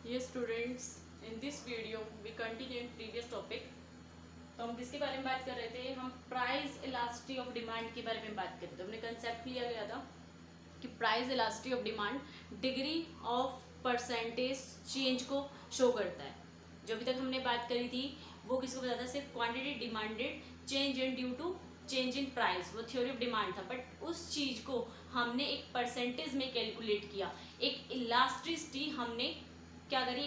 Yes students, in this video we continue previous topic. तो हम किसके बारे में बात कर रहे थे? हम प्राइस इलास्टिसिटी ऑफ डिमांड के बारे में बात कर रहे थे। हमने कंसेप्ट लिया गया था कि price elasticity of demand degree of percentage change को शो करता है। जो अभी तक हमने बात करी थी वो किसको बताता है? सिर्फ quantity demanded change in due to change in price, वो थ्योरी ऑफ डिमांड था। बट उस चीज को हमने एक परसेंटेज में कैलकुलेट किया। एक इलास्टिसिटी हमने क्या करी?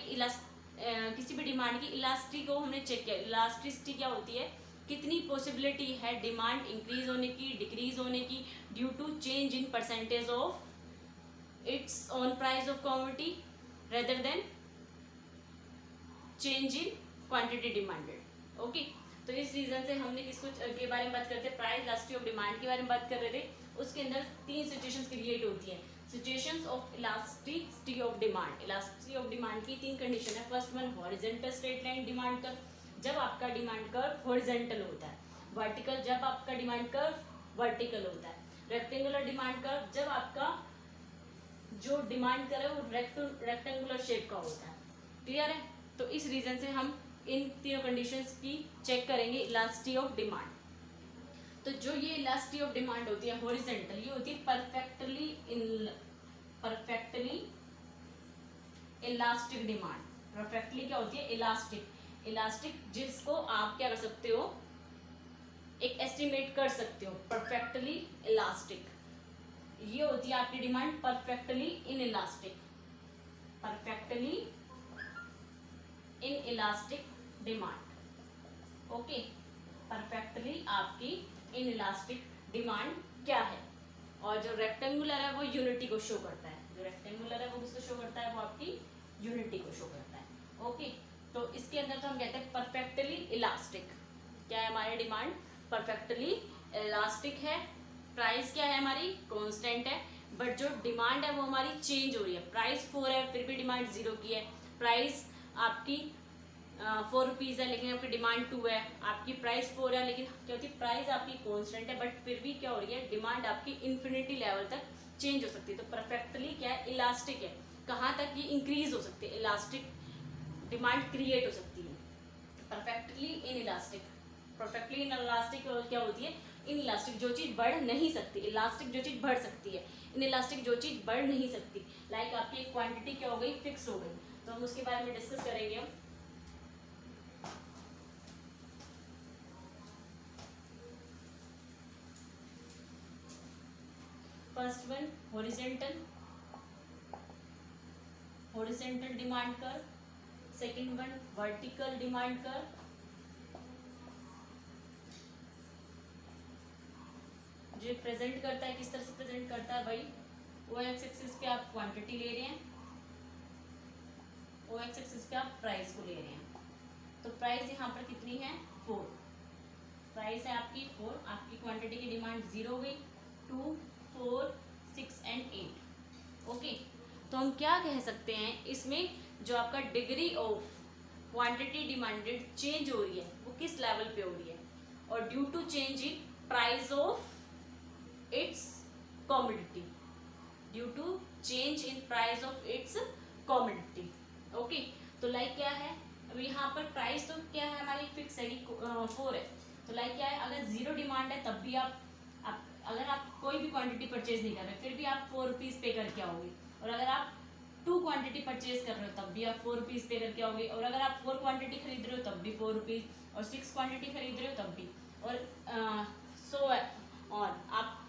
किसी भी डिमांड की इलास्टिसिटी को हमने चेक किया। इलास्टिसिटी क्या होती है? कितनी पॉसिबिलिटी है डिमांड इंक्रीज होने की, डिक्रीज होने की due to change in percentage of its on price of commodity rather than change in quantity demanded. Okay, तो इस रीजन से हमने किसको के बारे में बात करते हैं? प्राइस इलास्टिसिटी ऑफ डिमांड के बारे में बात कर रहे थे। उसके अंदर तीन सिचुएशंस क्रिएट होती हैं। Situations of elasticity of demand. Elasticity of demand की तीन कंडीशन है। First one, horizontal straight line demand curve, जब आपका डिमांड कर्व हॉरिजॉन्टल होता है। वर्टिकल, जब आपका डिमांड कर्व वर्टिकल होता है। रेक्टेंगुलर डिमांड कर्व, जब आपका जो डिमांड कर्व है वो रेक्टेंगुलर शेप का होता है। क्लियर है? तो इस रीजन से हम इन तीनों कंडीशंस की चेक करेंगे इलास्टिसिटी ऑफ डिमांड। तो जो ये इलास्टिसिटी ऑफ डिमांड होती है हॉरिजॉन्टल, ये होती है परफेक्टली इलास्टिक डिमांड। परफेक्टली क्या होती है? इलास्टिक। इलास्टिक जिसको आप क्या कर सकते हो? एक एस्टिमेट कर सकते हो। परफेक्टली इलास्टिक, ये होती है आपकी demand perfectly in elastic. Perfectly in elastic demand. Okay, perfectly आपकी इन इलास्टिक डिमांड क्या है? और जो रेक्टेंगुलर है वो यूनिटी को शो करता है। जो रेक्टेंगुलर है वो किसको शो करता है? वो आपकी यूनिटी को शो करता है। ओके, तो इसके अंदर तो हम कहते हैं परफेक्टली इलास्टिक। क्या है हमारी डिमांड? परफेक्टली इलास्टिक है। प्राइस क्या है हमारी? कांस्टेंट है। बट जो डिमांड है वो हमारी चेंज हो रही है। प्राइस 4 है फिर भी डिमांड 0 की है। प्राइस आपकी 4 रुपीज़ है लेकिन आपकी डिमांड 2 है। आपकी प्राइस 4 है लेकिन क्या होती है? प्राइस आपकी कांस्टेंट है बट फिर भी क्या हो रही है? डिमांड आपकी इन्फिनिटी लेवल तक चेंज हो सकती है। तो परफेक्टली क्या है? इलास्टिक है। कहाँ तक ये इंक्रीज हो सकती है? इलास्टिक डिमांड क्रिएट हो सकती है perfectly in elastic. Perfectly in elastic क्या होती है? इन इलास्टिक जो चीज़ बढ़ नहीं सकती। इलास्टिक जो चीज़ बढ़ सकती है, इन इलास्टिक जो चीज़ बढ़ नहीं सकती। लाइक आपकी एक क्वांटिटी क्या हो गई? फिक्स हो गई। तो हम उसके बारे में डिस्कस करेंगे हम। First one, horizontal demand curve. Second one, vertical demand curve. जो प्रेजेंट करता है, किस तरह से प्रेजेंट करता है भाई? ओ एक्स एक्सिस पे आप क्वांटिटी ले रहे हैं, ओ एक्स एक्सिस पे आप प्राइस को ले रहे हैं। तो प्राइस यहाँ पर कितनी है? 4। प्राइस है आपकी 4। आपकी क्वांटिटी की डिमांड 0 हो गई। 2, 4, 6 एंड 8। ओके, तो हम क्या कह सकते हैं इसमें? जो आपका degree of quantity demanded change हो रही है वो किस लेवल पे हो रही है? और due to change in price of its commodity, due to change in price of its commodity. Okay, तो लाइक क्या है? अब यहाँ पर प्राइस तो क्या है हमारी? फिक्स है कि 4 है। तो लाइक क्या है? अगर 0 डिमांड है तब भी आप अगर आप कोई भी क्वांटिटी परचेज नहीं कर रहे फिर भी आप 4 रुपीज़ पे करके आओगे। और अगर आप 2 क्वांटिटी परचेज कर रहे हो तब भी आप 4 रुपीज़ पे करके आओगे। और अगर आप 4 क्वांटिटी खरीद रहे हो तब भी 4 रुपीज़। और 6 क्वांटिटी खरीद रहे हो तब भी। और सो और आप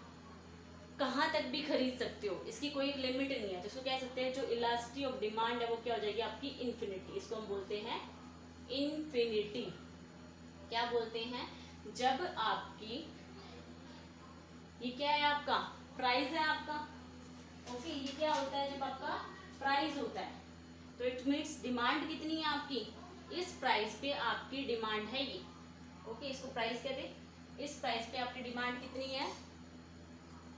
कहाँ तक भी खरीद सकते हो, इसकी कोई लिमिट नहीं है। तो इसको कह सकते हैं जो इलास्टिसिटी ऑफ डिमांड है वो क्या हो जाएगी? आपकी इन्फिनिटी। इसको हम बोलते हैं इन्फिनिटी। क्या बोलते हैं? जब आपकी ये क्या है? आपका प्राइस है आपका। ओके, ये क्या होता है? जब आपका प्राइस होता है तो इट मीन्स डिमांड कितनी है आपकी? इस प्राइस पे आपकी डिमांड है ये। ओके, इसको प्राइस कहते हैं। इस प्राइस पे आपकी डिमांड कितनी है?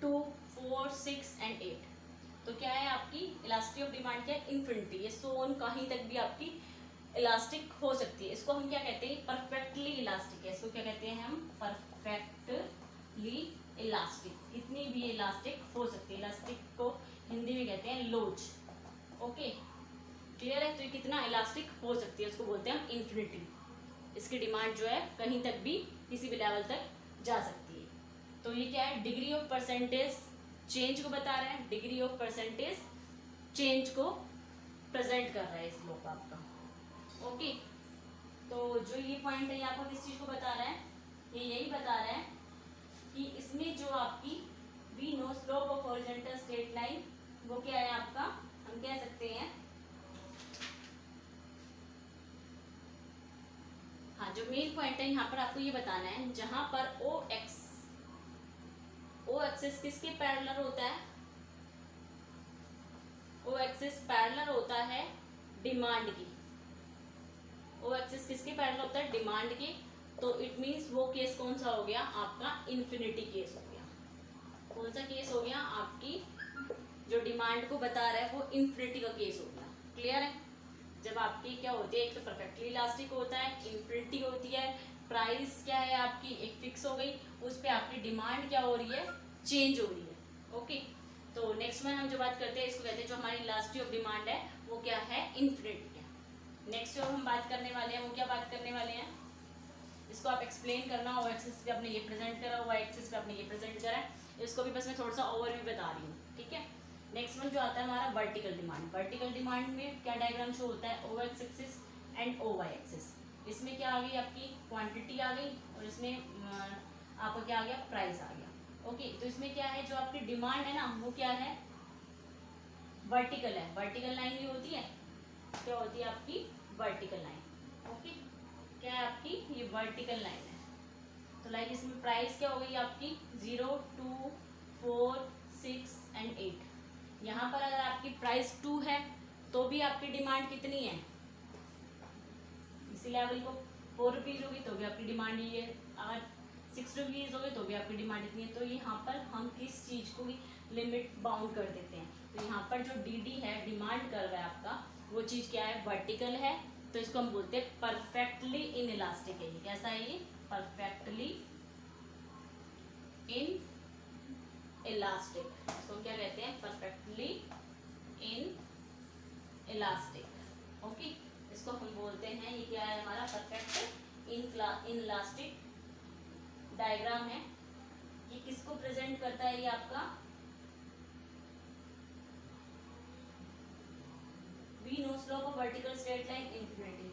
2, 4, 6 एंड 8। तो क्या है आपकी इलास्टिसिटी ऑफ डिमांड? क्या है? इन्फिनिटी। ये सोन कहीं तक भी आपकी इलास्टिक हो सकती है। इसको हम क्या कहते हैं? परफेक्टली इलास्टिक है। इसको क्या कहते हैं हम? Perfectly elastic. कितनी भी इलास्टिक हो सकती है। इलास्टिक को हिंदी में कहते हैं लोच। ओके, क्लियर है? तो ये कितना इलास्टिक हो सकती है, उसको बोलते हैं हम इन्फिनिटी। इसकी डिमांड जो है कहीं तक भी, किसी भी लेवल तक जा सकती है। तो ये क्या है, डिग्री ऑफ परसेंटेज चेंज को बता रहा है, डिग्री ऑफ परसेंटेज चेंज को प्रेजेंट कर रहा है इस लोग आपका। ओके, तो जो ये पॉइंट है ये आपको किस चीज को बता रहा है, ये यही बता रहा है कि इसमें जो आपकी we know slope of horizontal straight line वो क्या है आपका, हम कह सकते हैं, हाँ जो मेन पॉइंट है यहाँ पर आपको ये बताना है, जहां पर ओ एक्सिस किसके पैरेलल होता है, ओ एक्सिस पैरेलल होता है डिमांड की, ओ एक्सिस किसके पैरेलल होता है, डिमांड के। तो इट मींस वो केस कौन सा हो गया आपका, इन्फिनिटी केस हो गया। कौन सा केस हो गया, आपकी जो डिमांड को बता रहा है वो इन्फिनिटी का केस हो गया। क्लियर है? जब आपकी क्या होती है, एक तो परफेक्टली इलास्टिक होता है, इन्फिनिटी होती है, प्राइस क्या है आपकी एक फिक्स हो गई, उस पर आपकी डिमांड क्या हो रही है, चेंज हो रही है। ओके, तो नेक्स्ट में हम जो बात करते हैं इसको कहते हैं, जो हमारी इलास्टिक ऑफ डिमांड है वो क्या है, इन्फिनिटी है। नेक्स्ट जो हम बात करने वाले हैं वो क्या बात करने वाले हैं, इसको आप एक्सप्लेन करना, ओ एक्सिस पे आपने ये प्रेजेंट करा, वाई एक्सिस पे आपने ये प्रेजेंट करा है, इसको भी बस मैं थोड़ा सा ओवरव्यू बता रही हूँ। ठीक है, नेक्स्ट वन जो आता है हमारा वर्टिकल डिमांड। वर्टिकल डिमांड में क्या डायग्राम शो होता है, O X axis and O Y axis. इसमें क्या आ गई आपकी क्वांटिटी आ गई, और इसमें आपका क्या आ गया, प्राइस आ गया। ओके, तो इसमें क्या है, जो आपकी डिमांड है ना वो क्या है, वर्टिकल है। वर्टिकल लाइन भी होती है, क्या होती है आपकी, वर्टिकल लाइन। ओके, क्या है आपकी, ये वर्टिकल लाइन है। तो लाइक इसमें प्राइस क्या हो गई आपकी 0, 2, 4, 6 एंड 8। यहाँ पर अगर आपकी प्राइस 2 है तो भी आपकी डिमांड कितनी है, इसी लेवल को 4 रुपीज होगी तो भी आपकी डिमांड ये है, अगर 6 रुपीज होगी तो भी आपकी डिमांड इतनी है। तो यहाँ पर हम किस चीज को भी लिमिट बाउंड कर देते हैं। तो यहाँ पर जो डी है, डिमांड कर रहा है आपका, वो चीज क्या है, वर्टिकल है। तो इसको हम बोलते हैं परफेक्टली इन इलास्टिक है। ये कैसा है, ये परफेक्टली इन इलास्टिक, इसको क्या कहते हैं, परफेक्टली इन इलास्टिक। ओके, इसको हम बोलते हैं, ये क्या है हमारा परफेक्ट इन इलास्टिक डायग्राम है। ये किसको प्रेजेंट करता है, ये आपका we know slope of vertical straight line infinity.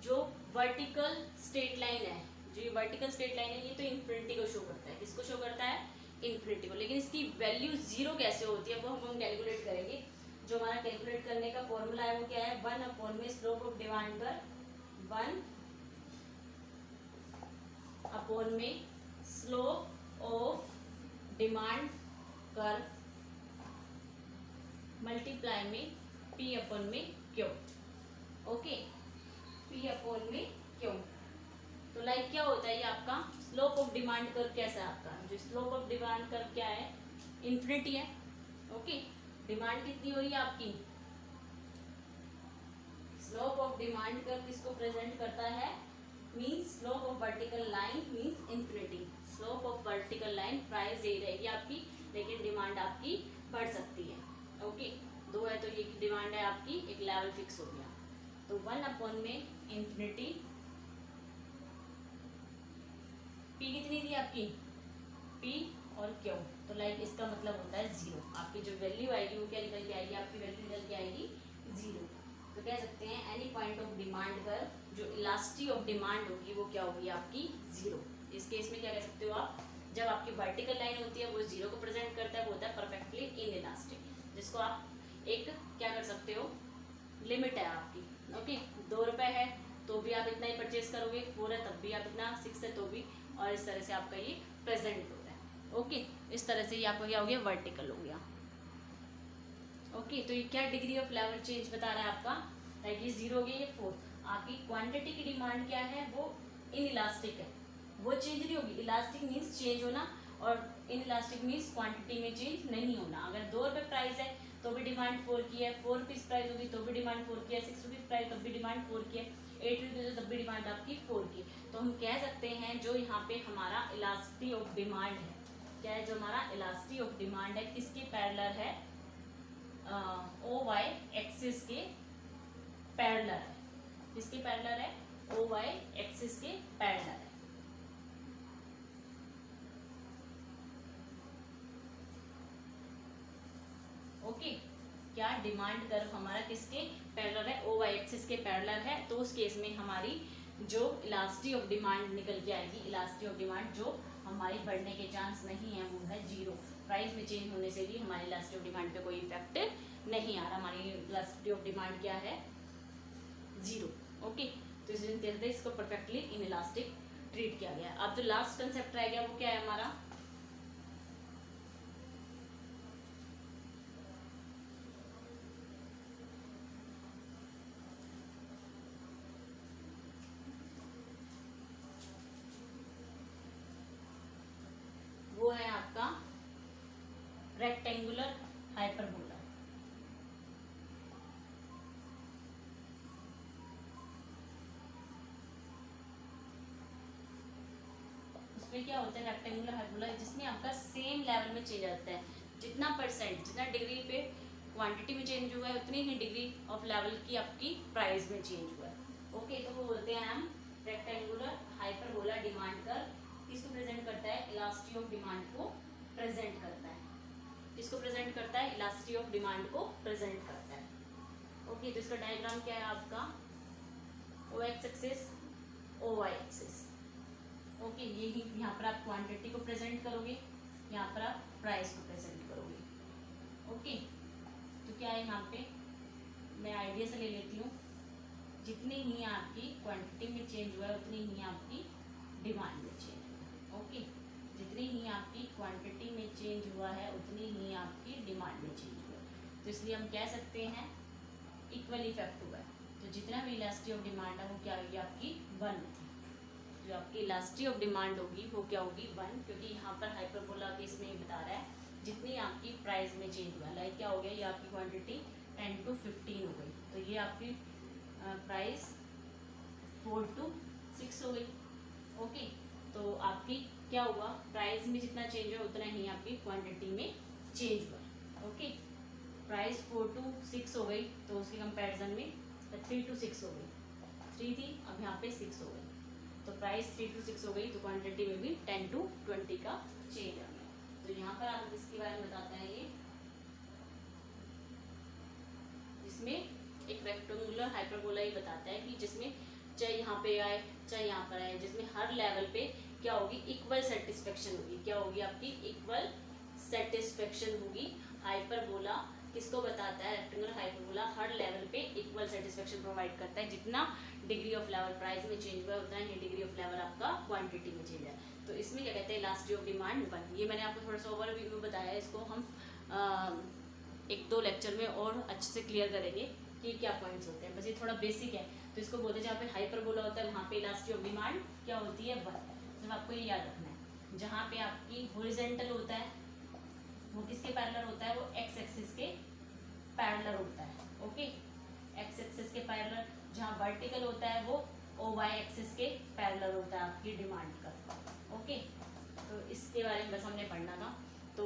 जो वर्टिकल स्ट्रेट लाइन है, जो ये वर्टिकल स्ट्रेट लाइन है, ये तो इन्फिनिटी को शो करता है। किसको शो करता है, इन्फिनिटी को। लेकिन इसकी वैल्यू 0 कैसे होती है वो हम कैलकुलेट करेंगे। जो हमारा कैलकुलेट करने का फॉर्मूला है वो क्या है, 1 अपॉन में स्लोप ऑफ डिमांड कर, 1 अपॉन में स्लोप ऑफ डिमांड कर मल्टीप्लाई में P अपॉन में Q। ओके, P अपॉन में Q। तो लाइक क्या होता है, ये आपका स्लोप ऑफ डिमांड कर्व कैसा है आपका, जो स्लोप ऑफ डिमांड कर्व क्या है, इन्फिनिटी है। ओके, डिमांड कितनी हो रही है आपकी, स्लोप ऑफ डिमांड कर्व किसको प्रेजेंट करता है, means slope of vertical line means infinity. Slope of vertical line price यही रहेगी आपकी, लेकिन डिमांड आपकी बढ़ सकती है। ओके, 2 है तो ये डिमांड है आपकी, एक लेवल फिक्स हो गया। तो 1 अपॉन में इन्फिनिटी, P कितनी थी आपकी, P और Q। तो लाइक इसका मतलब होता है 0। आपकी जो वैल्यू आएगी वो क्या निकल के आएगी, आपकी वैल्यू निकल के आएगी 0। तो कह सकते हैं एनी पॉइंट ऑफ डिमांड पर जो इलास्टिक ऑफ डिमांड होगी वो क्या होगी आपकी 0। इस केस में क्या कह सकते हो आप, जब आपकी वर्टिकल लाइन होती है वो 0 को प्रेजेंट करता है, वो होता है परफेक्टली इन इलास्टिक, जिसको आप एक क्या कर सकते हो, लिमिट है आपकी। ओके, 2 रुपए है तो भी आप इतना ही परचेज करोगे, 4 है तब भी आप इतना, 6 है तो भी, और इस तरह से आपका ये प्रेजेंट हो रहा है। ओके, इस तरह से ये आपका क्या हो गया, वर्टिकल हो गया। ओके, तो ये क्या डिग्री ऑफ लेवल चेंज बता रहा है आपका, लाइक ये 0 हो गया, ये 4। आपकी क्वांटिटी की डिमांड क्या है, वो इन इलास्टिक है, वो चेंज नहीं होगी। इलास्टिक मीन्स चेंज होना, और इन इलास्टिक मीन्स क्वांटिटी में चेंज नहीं होना। अगर 2 रुपये प्राइस है तो भी डिमांड 4 की है, 4 रुपीज़ प्राइस होगी तो भी डिमांड 4 की है, 6 रुपीज़ प्राइस तब भी डिमांड 4 की है, 8 रुपीज़ है तब भी डिमांड आपकी 4 की। तो हम कह सकते हैं जो यहाँ पे हमारा इलास्टिक ऑफ डिमांड है, क्या है, जो हमारा इलास्टिक ऑफ डिमांड है किसके पैरेलल है, ओ वाई एक्स एक्सिस के पैरेलल है। किसके पैरेलल है? ओ वाई एक्सिस के पैरेलल है। ओके, क्या डिमांड कर्व हमारा किसके पैरेलल है? ओ वाई एक्सिस के पैरेलल है। तो उस केस में हमारी जो इलास्टिसिटी ऑफ डिमांड निकल के आएगी, इलास्टिसिटी ऑफ डिमांड जो हमारी बढ़ने के चांस नहीं है वो है 0। प्राइस में चेंज होने से भी हमारी इलास्टिसिटी ऑफ डिमांड पे कोई इफेक्ट नहीं आ रहा। हमारी इलास्टिसिटी ऑफ डिमांड क्या है? 0। ओके, तो इसलिए इसको परफेक्टली इनइलास्टिक ट्रीट किया गया। अब जो लास्ट कंसेप्ट रह गया वो क्या है हमारा? वो है आपका रेक्टेंगुलर हाइपरबोला। उसमें क्या होता है? रेक्टेंगुलर हाइपरबोला जिसमें आपका सेम लेवल में चेंज आता है। जितना परसेंट, जितना डिग्री पे क्वांटिटी में चेंज हुआ है उतनी ही डिग्री ऑफ लेवल की आपकी प्राइस में चेंज हुआ है। ओके, तो वो बोलते हैं हम रेक्टेंगुलर हाइपरबोला डिमांड कर्व। किसको प्रेजेंट करता है? इलास्टिसिटी ऑफ डिमांड को प्रेजेंट करता है। किसको प्रेजेंट करता है? इलास्टिसिटी ऑफ डिमांड को प्रेजेंट करता है। ओके, तो इसका डायग्राम क्या है आपका? O X axis, O Y axis. Okay, यही यहाँ पर आप क्वांटिटी को प्रेजेंट करोगे, यहाँ पर आप प्राइस को प्रेजेंट करोगे। ओके, तो क्या है यहाँ पे? मैं आइडिया से ले लेती हूँ। जितनी ही आपकी क्वांटिटी में चेंज हुआ है उतनी ही आपकी डिमांड में चेंज हुआ है। ओके, जितनी ही आपकी क्वांटिटी में चेंज हुआ है उतनी ही आपकी डिमांड में चेंज हुआ है। तो इसलिए हम कह सकते हैं इक्वल इफेक्ट हुआ है। तो जितना भी इलास्टिसिटी ऑफ डिमांड है वो क्या होगी? आपकी 1। जो आपकी इलास्टिसिटी ऑफ डिमांड होगी वो क्या होगी? 1, क्योंकि यहाँ पर हाइपरबोला केस में बता रहा है जितनी आपकी प्राइस में चेंज हुआ। लाइक क्या हो गया? ये आपकी क्वांटिटी 10 to 15 हो गई, तो ये आपकी प्राइस 4 to 6 हो गई। ओके, तो आपकी क्या हुआ? प्राइस में जितना चेंज हुआ उतना ही आपकी क्वांटिटी में चेंज हुआ। ओके, प्राइस 4 to 6 हो गई, तो उसके कंपैरिजन में 3 to 6 हो गई। 3 थी, अब यहाँ पे 6 हो गई, तो प्राइस 3 to 6 हो गई, तो क्वांटिटी में भी 10 to 20 का चेंज आ गया। तो यहाँ पर आपको इसके बारे में बताता है ये, जिसमें एक रेक्टेंगुलर हाइपरबोला ही बताता है कि जिसमें चाहे यहाँ पे आए चाहे यहाँ पर आए, जिसमें हर लेवल पे क्या होगी? इक्वल सेटिस्फेक्शन होगी। क्या होगी? आपकी इक्वल सेटिस्फेक्शन होगी। हाइपरबोला किसको बताता है? रेक्टेंगुलर हाइपरबोला हर लेवल पे इक्वल सेटिस्फेक्शन प्रोवाइड करता है। जितना डिग्री ऑफ लेवल प्राइस में चेंज हुआ है उतना ही डिग्री ऑफ लेवल आपका क्वांटिटी में चेंज है। तो इसमें क्या कहते हैं? Elasticity of demand 1। ये मैंने आपको थोड़ा सा ओवरव्यू में बताया है। इसको हम 1-2 लेक्चर में और अच्छे से क्लियर करेंगे कि क्या पॉइंट्स होते हैं। बस ये थोड़ा बेसिक है। तो इसको बोलते हैं जहाँ पे हाइपरबोला होता है वहाँ पे इलास्टिसिटी ऑफ डिमांड क्या होती है? 1। जब आपको ये याद रखना है। जहाँ पे आपकी हॉरिजॉन्टल होता है वो किसके पैरेलल होता है? वो एक्स एक्सिस के पैरेलल होता है। ओके, एक्स एक्सिस के पैरेलल। जहाँ वर्टिकल होता है वो ओ वाई एक्सिस के पैरेलल होता है आपकी डिमांड का। ओके, तो इसके बारे में बस हमने पढ़ना था। तो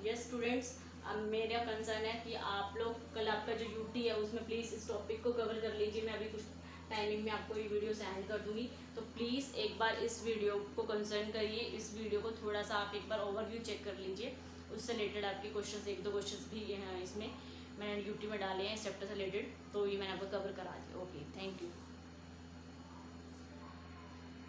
यस स्टूडेंट्स, अब मेरा कंसर्न है कि आप लोग कल आपका जो यूटी है उसमें प्लीज़ इस टॉपिक को कवर कर लीजिए। मैं अभी कुछ टाइमिंग में आपको ये वीडियो सेंड कर दूंगी, तो प्लीज़ एक बार इस वीडियो को कंसर्न करिए। इस वीडियो को थोड़ा सा आप एक बार ओवरव्यू चेक कर लीजिए। उससे रिलेटेड आपके क्वेश्चन 1-2 क्वेश्चन भी हैं इसमें मैंने यूटी में डाले हैं इस चैप्टर से रिलेटेड, तो ये मैंने आपको कवर करा दिया। ओके।